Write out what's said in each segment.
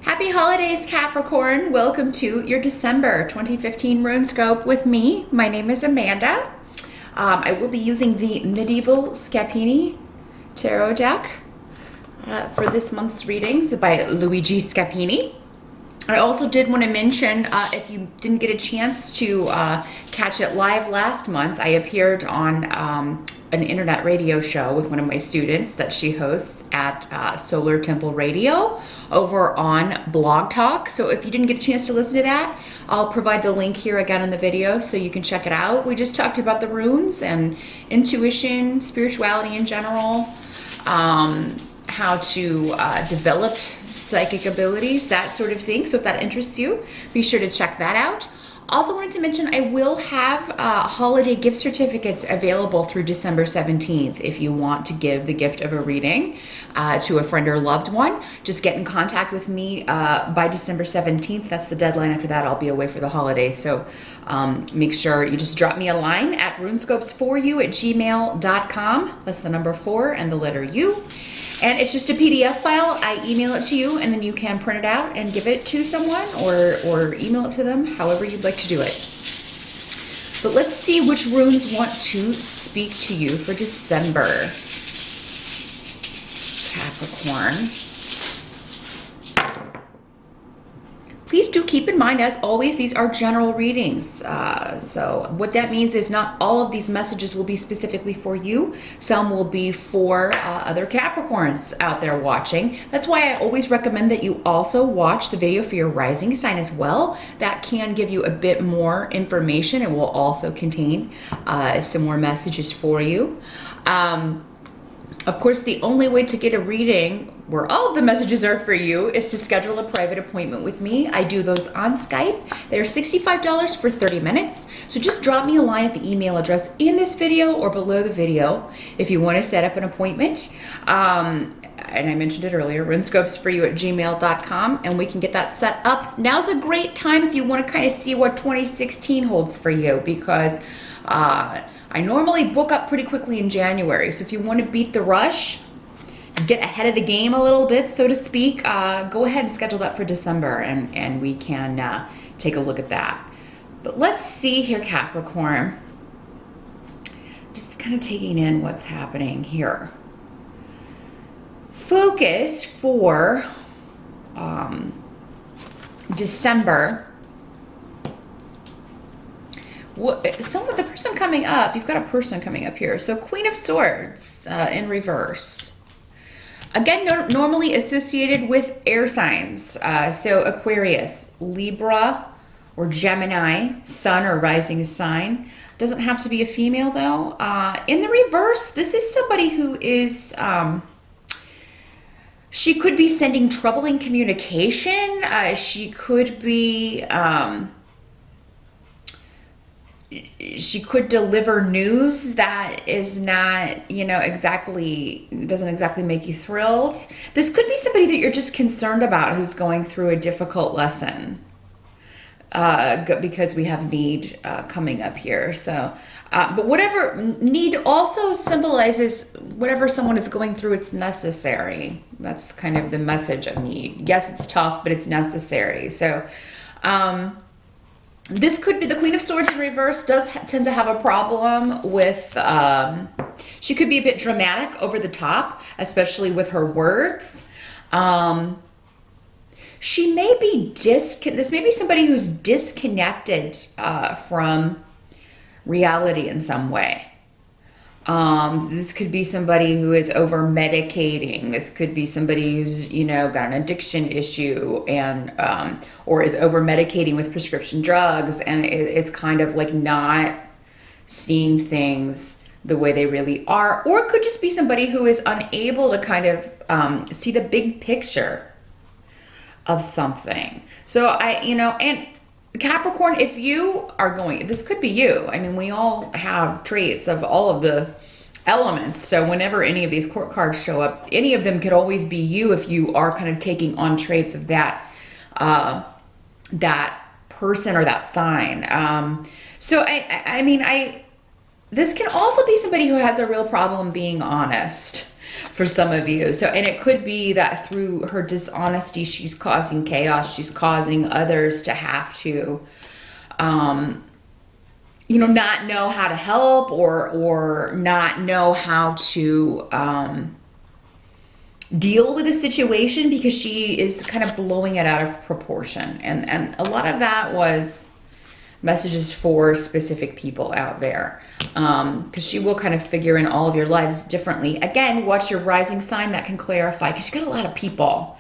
Happy holidays, Capricorn. Welcome to your December 2015 Runescope with me. My name is Amanda. I will be using the Medieval Scapini Tarot deck for this month's readings by Luigi Scapini. I also did want to mention, if you didn't get a chance to catch it live last month, I appeared on an internet radio show with one of my students that she hosts at Solar Temple Radio over on Blog Talk. So if you didn't get a chance to listen to that, I'll provide the link here again in the video so you can check it out. We just talked about the runes and intuition, spirituality in general, how to develop psychic abilities, that sort of thing. So if that interests you, be sure to check that out. Also wanted to mention I will have holiday gift certificates available through December 17th if you want to give the gift of a reading to a friend or loved one. Just get in contact with me by December 17th. That's the deadline. After that, I'll be away for the holidays. So make sure you just drop me a line at runescopes4u@gmail.com. That's the number 4 and the letter U. And it's just a PDF file. I email it to you, and then you can print it out and give it to someone or email it to them, however you'd like to do it. But let's see which runes want to speak to you for December, Capricorn. Please do keep in mind, as always, these are general readings. So what that means is not all of these messages will be specifically for you. Some will be for other Capricorns out there watching. That's why I always recommend that you also watch the video for your rising sign as well. That can give you a bit more information. It will also contain some more messages for you. Of course, the only way to get a reading where all of the messages are for you is to schedule a private appointment with me. I do those on Skype. They're $65 for 30 minutes. So just drop me a line at the email address in this video or below the video if you want to set up an appointment. And I mentioned it earlier, runescopes4u@gmail.com, and we can get that set up. Now's a great time if you want to kind of see what 2016 holds for you, because I normally book up pretty quickly in January. So if you want to beat the rush, get ahead of the game a little bit, so to speak, go ahead and schedule that for December, and we can take a look at that. But let's see here, Capricorn. Just kind of taking in what's happening here. Focus for December. The person coming up, you've got a person coming up here. So Queen of Swords in reverse. Again, normally associated with air signs. So Aquarius, Libra, or Gemini, sun or rising sign. Doesn't have to be a female though. In the reverse, this is somebody who is... she could be sending troubling communication. She could be... she could deliver news that is not, doesn't exactly make you thrilled. This could be somebody that you're just concerned about who's going through a difficult lesson, because we have need coming up here. So, but whatever need also symbolizes whatever someone is going through, it's necessary. That's kind of the message of need. Yes, it's tough, but it's necessary. So, this could be the Queen of Swords in reverse does tend to have a problem with, she could be a bit dramatic, over the top, especially with her words. She may be this may be somebody who's disconnected from reality in some way. This could be somebody who is over medicating. This could be somebody who's, got an addiction issue and, or is over medicating with prescription drugs and is kind of like not seeing things the way they really are. Or it could just be somebody who is unable to kind of, see the big picture of something. So and Capricorn, if you are this could be you. I mean, we all have traits of all of the elements. So whenever any of these court cards show up, any of them could always be you if you are kind of taking on traits of that person or that sign. So this can also be somebody who has a real problem being honest. for some of you. So, and it could be that through her dishonesty, she's causing chaos. She's causing others to have to, you know, not know how to help or not know how to deal with a situation because she is kind of blowing it out of proportion. And a lot of that was messages for specific people out there, because she will kind of figure in all of your lives differently. Again, watch your rising sign. That can clarify, because you got a lot of people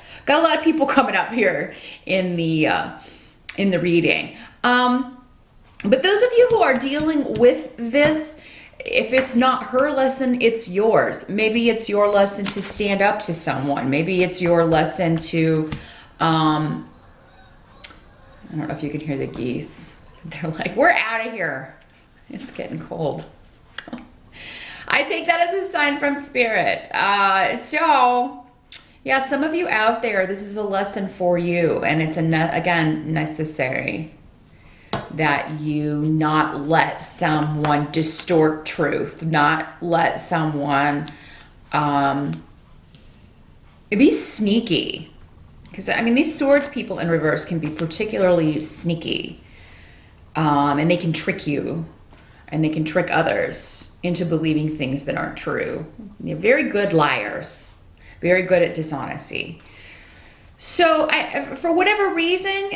coming up here in the reading. But those of you who are dealing with this, if it's not her lesson, it's yours. Maybe it's your lesson to stand up to someone. Maybe it's your lesson to I don't know if you can hear the geese. They're like, we're out of here. It's getting cold. I take that as a sign from spirit. So, yeah, some of you out there, this is a lesson for you. And it's, again, necessary that you not let someone distort truth. Not let someone be sneaky. Because, I mean, these swords people in reverse can be particularly sneaky. And they can trick you, and they can trick others into believing things that aren't true. They're very good liars, very good at dishonesty. So for whatever reason,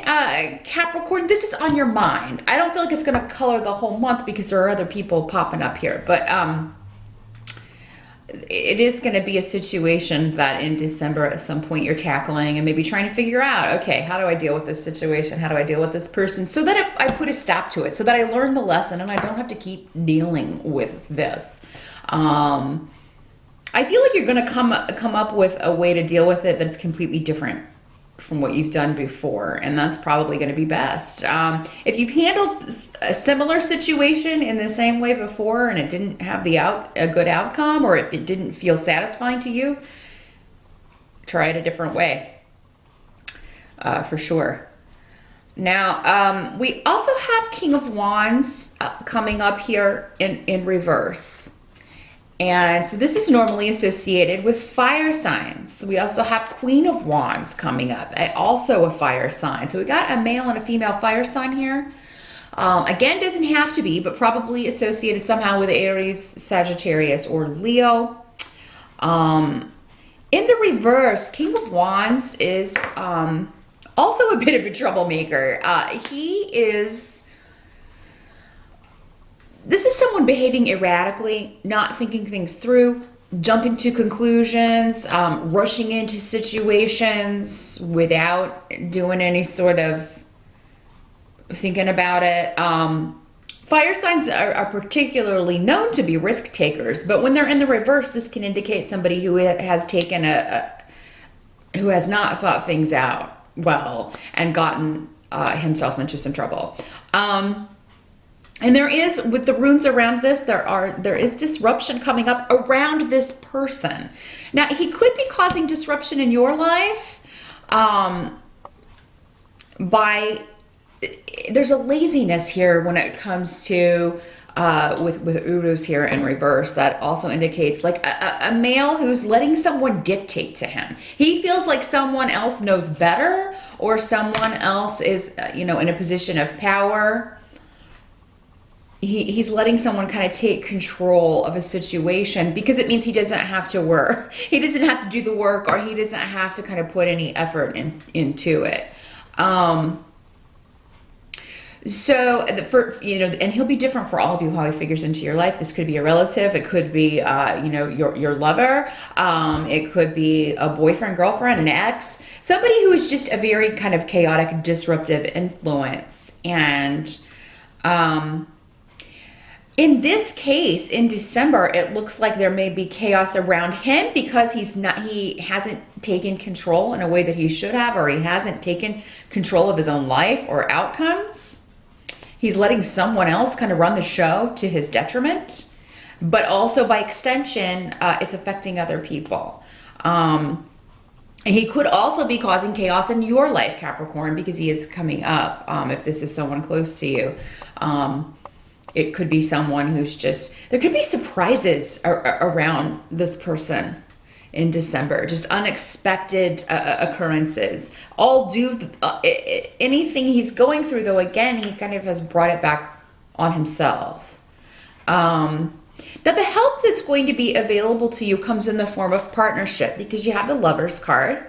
Capricorn, this is on your mind. I don't feel like it's going to color the whole month because there are other people popping up here, but it is going to be a situation that in December at some point you're tackling and maybe trying to figure out, okay, how do I deal with this situation? How do I deal with this person? So that I put a stop to it, so that I learn the lesson and I don't have to keep dealing with this. I feel like you're going to come up with a way to deal with it that is completely different from what you've done before, and that's probably going to be best. If you've handled a similar situation in the same way before and it didn't have a good outcome, or if it didn't feel satisfying to you, try it a different way, for sure. Now, we also have King of Wands coming up here in reverse. And so this is normally associated with fire signs. We also have Queen of Wands coming up, also a fire sign. So we got a male and a female fire sign here. Again, doesn't have to be, but probably associated somehow with Aries, Sagittarius, or Leo. In the reverse, King of Wands is also a bit of a troublemaker. This is someone behaving erratically, not thinking things through, jumping to conclusions, rushing into situations without doing any sort of thinking about it. Fire signs are particularly known to be risk takers, but when they're in the reverse, this can indicate somebody who has taken who has not thought things out well and gotten himself into some trouble. And there is, with the runes around this, there is disruption coming up around this person. Now, he could be causing disruption in your life there's a laziness here when it comes to with Urus here in reverse. That also indicates like a male who's letting someone dictate to him. He feels like someone else knows better, or someone else is in a position of power. He's letting someone kind of take control of a situation because it means he doesn't have to work. He doesn't have to do the work, or he doesn't have to kind of put any effort into it. So, and he'll be different for all of you, how he figures into your life. This could be a relative. It could be, your lover. It could be a boyfriend, girlfriend, an ex. Somebody who is just a very kind of chaotic, disruptive influence. And in this case, in December, it looks like there may be chaos around him because he hasn't taken control in a way that he should have, or he hasn't taken control of his own life or outcomes. He's letting someone else kind of run the show to his detriment, but also by extension, it's affecting other people. And he could also be causing chaos in your life, Capricorn, because he is coming up, if this is someone close to you. It could be someone who's there could be surprises around this person in December. Just unexpected occurrences. All due, anything he's going through, though, again, he kind of has brought it back on himself. Now, the help that's going to be available to you comes in the form of partnership, because you have the Lover's card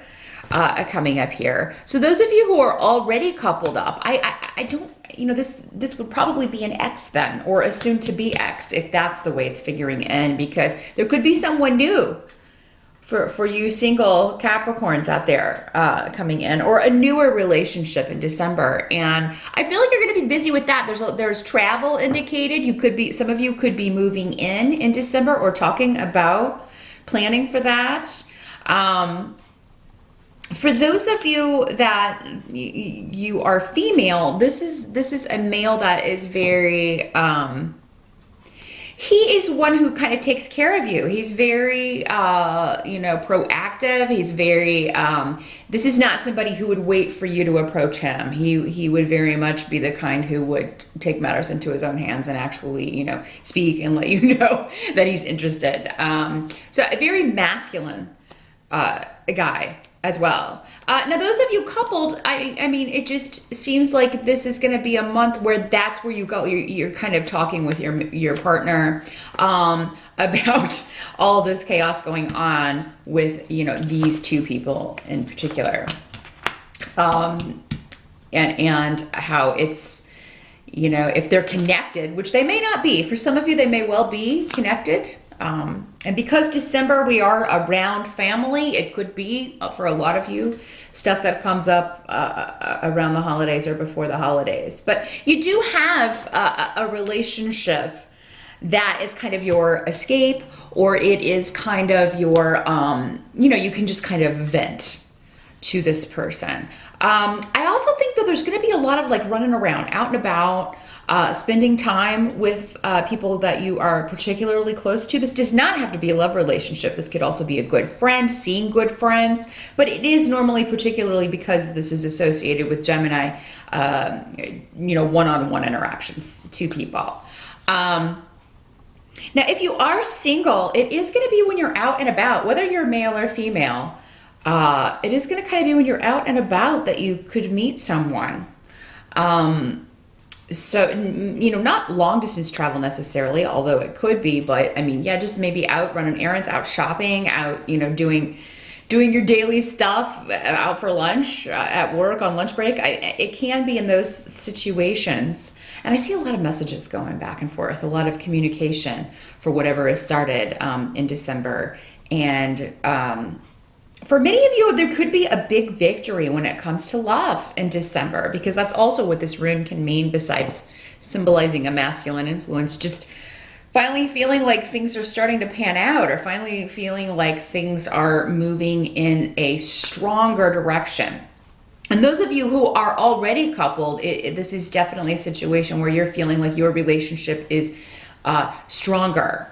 coming up here. So those of you who are already coupled up, I don't, this would probably be an ex then, or a soon-to-be ex, if that's the way it's figuring in, because there could be someone new for you single Capricorns out there coming in, or a newer relationship in December. And I feel like you're going to be busy with that. There's travel indicated. Some of you could be moving in December, or talking about planning for that. For those of you that you are female, this is a male that is very, he is one who kind of takes care of you. He's very, proactive. He's very, this is not somebody who would wait for you to approach him. He would very much be the kind who would take matters into his own hands and actually, speak and let you know that he's interested. So a very masculine guy as well. Now, those of you coupled, I mean, it just seems like this is going to be a month where that's where you go. You're kind of talking with your partner about all this chaos going on with, these two people in particular. And how it's, if they're connected, which they may not be. For some of you, they may well be connected. And because December, we are around family, it could be, for a lot of you, stuff that comes up around the holidays or before the holidays. But you do have a relationship that is kind of your escape, or it is kind of your, you can just kind of vent to this person. I also think that there's going to be a lot of like running around, out and about, spending time with people that you are particularly close to. This does not have to be a love relationship. This could also be a good friend, seeing good friends, but it is normally, particularly because this is associated with Gemini, one-on-one interactions, two people. Now, if you are single, it is going to be when you're out and about, whether you're male or female. It is going to kind of be when you're out and about that you could meet someone. So, not long distance travel necessarily, although it could be, but I mean, yeah, just maybe out running errands, out shopping, out, doing your daily stuff, out for lunch, at work on lunch break. It can be in those situations. And I see a lot of messages going back and forth, a lot of communication for whatever is started in December. And for many of you, there could be a big victory when it comes to love in December, because that's also what this rune can mean, besides symbolizing a masculine influence. Just finally feeling like things are starting to pan out, or finally feeling like things are moving in a stronger direction. And those of you who are already coupled, this is definitely a situation where you're feeling like your relationship is stronger.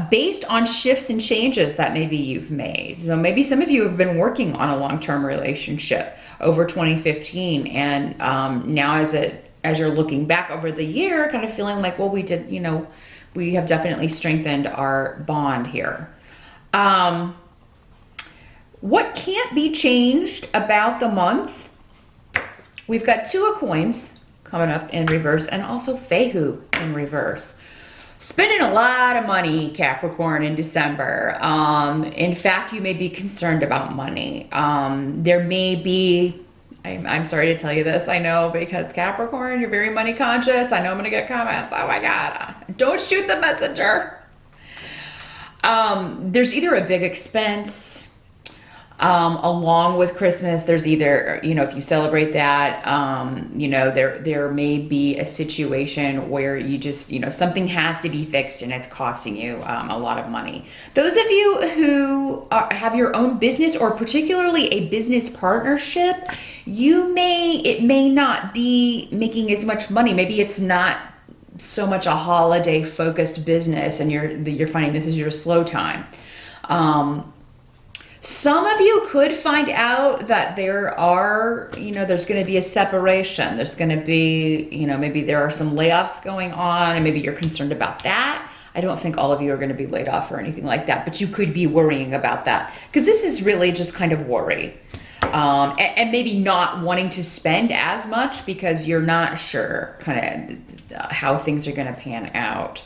Based on shifts and changes that maybe you've made. So maybe some of you have been working on a long-term relationship over 2015, and now as you're looking back over the year, kind of feeling like, well, we have definitely strengthened our bond here. What can't be changed about the month? We've got Two of Coins coming up in reverse, and also Fehu in reverse. Spending a lot of money, Capricorn, in December. In fact, you may be concerned about money. There may be, I'm sorry to tell you this, I know, because Capricorn, you're very money conscious. I know I'm going to get comments. Oh my God, don't shoot the messenger. There's either a big expense, along with Christmas. There's either, if you celebrate that, there may be a situation where you just, something has to be fixed and it's costing you a lot of money. Those of you who have your own business, or particularly a business partnership, it may not be making as much money. Maybe it's not so much a holiday focused business, and you're finding this is your slow time. Some of you could find out that there's going to be a separation. There's going to be, maybe there are some layoffs going on, and maybe you're concerned about that. I don't think all of you are going to be laid off or anything like that, but you could be worrying about that because this is really just kind of worry. And maybe not wanting to spend as much because you're not sure kind of how things are going to pan out.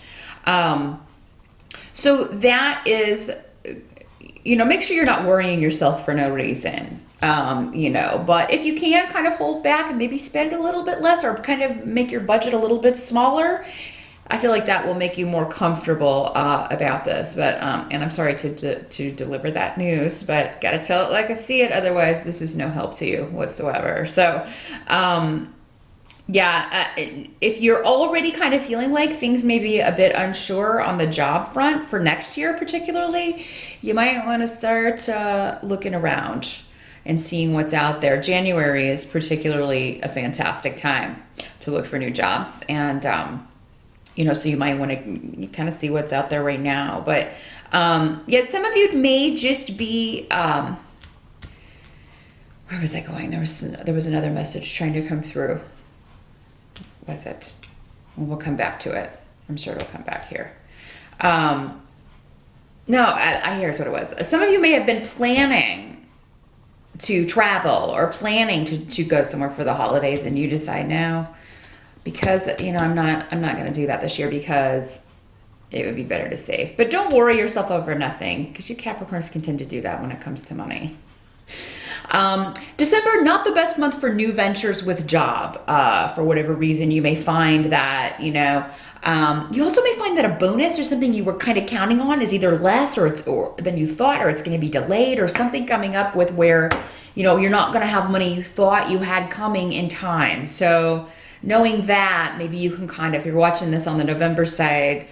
So that is, you know, make sure you're not worrying yourself for no reason. You know, but if you can kind of hold back and maybe spend a little bit less or kind of make your budget a little bit smaller, I feel like that will make you more comfortable about this. But and I'm sorry to deliver that news, but gotta tell it like I see it. Otherwise, this is no help to you whatsoever. So, yeah, if you're already kind of feeling like things may be a bit unsure on the job front for next year, particularly, you might want to start looking around and seeing what's out there. January is particularly a fantastic time to look for new jobs. And, you know, so you might want to kind of see what's out there right now. But, yeah, some of you may just be, where was I going? There was another message trying to come through. Was it? Well, we'll come back to it. I'm sure it'll come back here. No, here's what it was. Some of you may have been planning to travel or planning to go somewhere for the holidays, and you decide no, because, you know, I'm not going to do that this year because it would be better to save. But don't worry yourself over nothing, because you Capricorns can tend to do that when it comes to money. December, not the best month for new ventures with job. For whatever reason, you may find that, you know, you also may find that a bonus or something you were kind of counting on is either less or than you thought, or it's going to be delayed, or something coming up with where, you know, you're not going to have money you thought you had coming in time. So knowing that, maybe you can kind of, if you're watching this on the November side,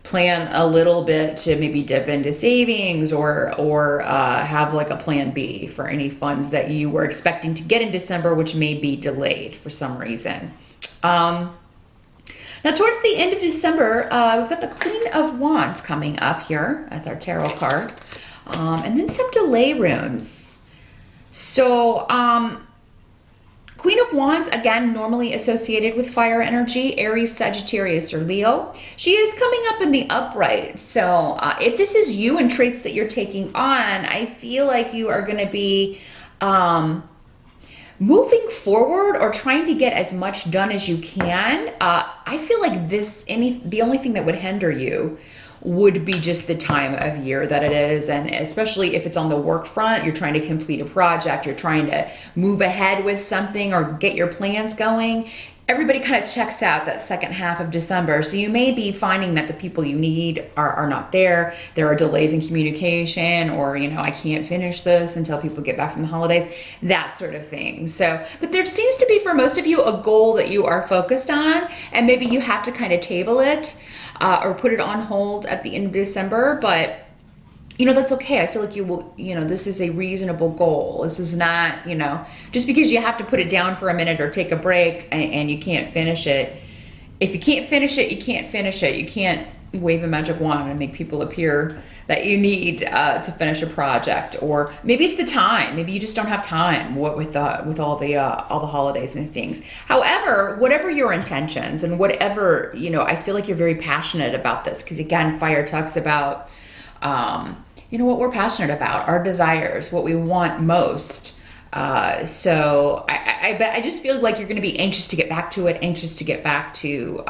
plan a little bit to maybe dip into savings or have like a plan B for any funds that you were expecting to get in December, which may be delayed for some reason. Now, towards the end of December, we've got the Queen of Wands coming up here as our tarot card, and then some delay runes. So, Queen of Wands, again, normally associated with fire energy, Aries, Sagittarius, or Leo. She is coming up in the upright. So if this is you and traits that you're taking on, I feel like you are going to be moving forward or trying to get as much done as you can. I feel like the only thing that would hinder you would be just the time of year that it is. And especially if it's on the work front, you're trying to complete a project, you're trying to move ahead with something or get your plans going. Everybody kind of checks out that second half of December. So you may be finding that the people you need are not there. There are delays in communication, or, you know, I can't finish this until people get back from the holidays, that sort of thing. So, but there seems to be for most of you a goal that you are focused on, and maybe you have to kind of table it or put it on hold at the end of December, but you know, that's okay. I feel like you will, you know, this is a reasonable goal. This is not, you know, just because you have to put it down for a minute or take a break and you can't finish it. If you can't finish it, you can't finish it. You can't wave a magic wand and make people appear that you need to finish a project. Or maybe it's the time. Maybe you just don't have time with all the holidays and things. However, whatever your intentions and whatever, you know, I feel like you're very passionate about this, because again, fire talks about you know, what we're passionate about, our desires, what we want most. So I just feel like you're going to be anxious to get back to it, anxious to get back to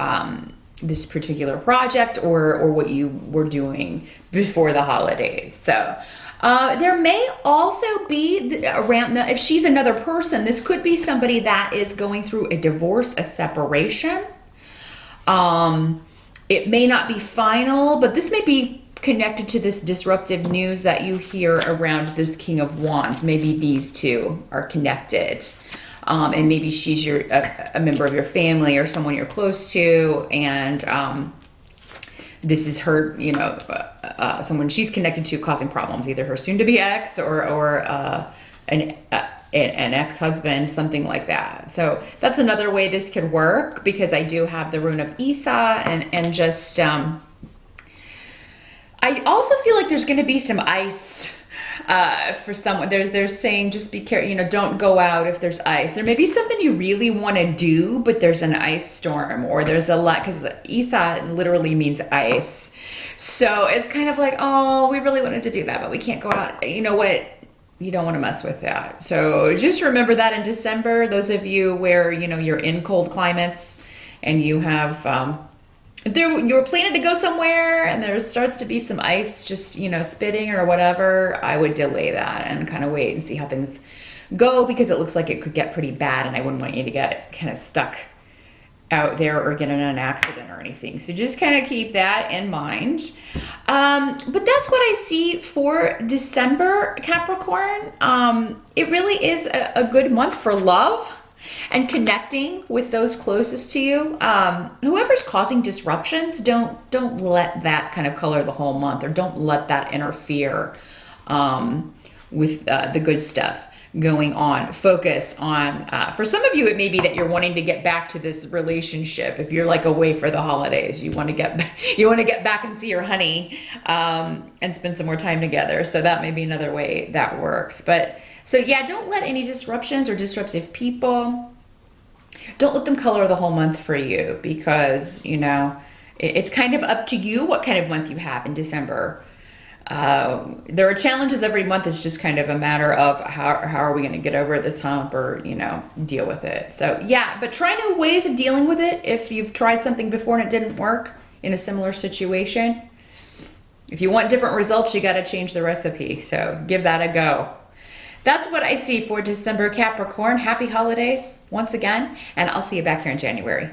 this particular project or what you were doing before the holidays. So there may also be around, if she's another person, this could be somebody that is going through a divorce, a separation. It may not be final, but this may be connected to this disruptive news that you hear around this King of Wands. Maybe these two are connected. And maybe she's a member of your family or someone you're close to, and this is her, you know, someone she's connected to causing problems, either her soon-to-be ex or an ex-husband, something like that. So that's another way this could work, because I do have the rune of Isa, and just I also feel like there's going to be some ice For someone, they're saying just be careful, you know, don't go out if there's ice. There may be something you really want to do, but there's an ice storm, or there's a lot, because Isa literally means ice. So it's kind of like, oh, we really wanted to do that, but we can't go out. You know what? You don't want to mess with that. So just remember that in December, those of you where, you know, you're in cold climates and you have, if you were planning to go somewhere and there starts to be some ice just, you know, spitting or whatever, I would delay that and kind of wait and see how things go, because it looks like it could get pretty bad and I wouldn't want you to get kind of stuck out there or get in an accident or anything. So just kind of keep that in mind. But that's what I see for December, Capricorn. It really is a good month for love and connecting with those closest to you. Whoever's causing disruptions, don't let that kind of color the whole month, or don't let that interfere with the good stuff going on. Focus on, for some of you, it may be that you're wanting to get back to this relationship. If you're like away for the holidays, you want to get back and see your honey, and spend some more time together. So that may be another way that works. But so yeah, don't let any disruptions or disruptive people, don't let them color the whole month for you, because, you know, it's kind of up to you what kind of month you have in December. There are challenges every month. It's just kind of a matter of how are we going to get over this hump, or, you know, deal with it. So yeah, but try new ways of dealing with it. If you've tried something before and it didn't work in a similar situation, if you want different results, you got to change the recipe. So give that a go. That's what I see for December, Capricorn. Happy holidays once again, and I'll see you back here in January.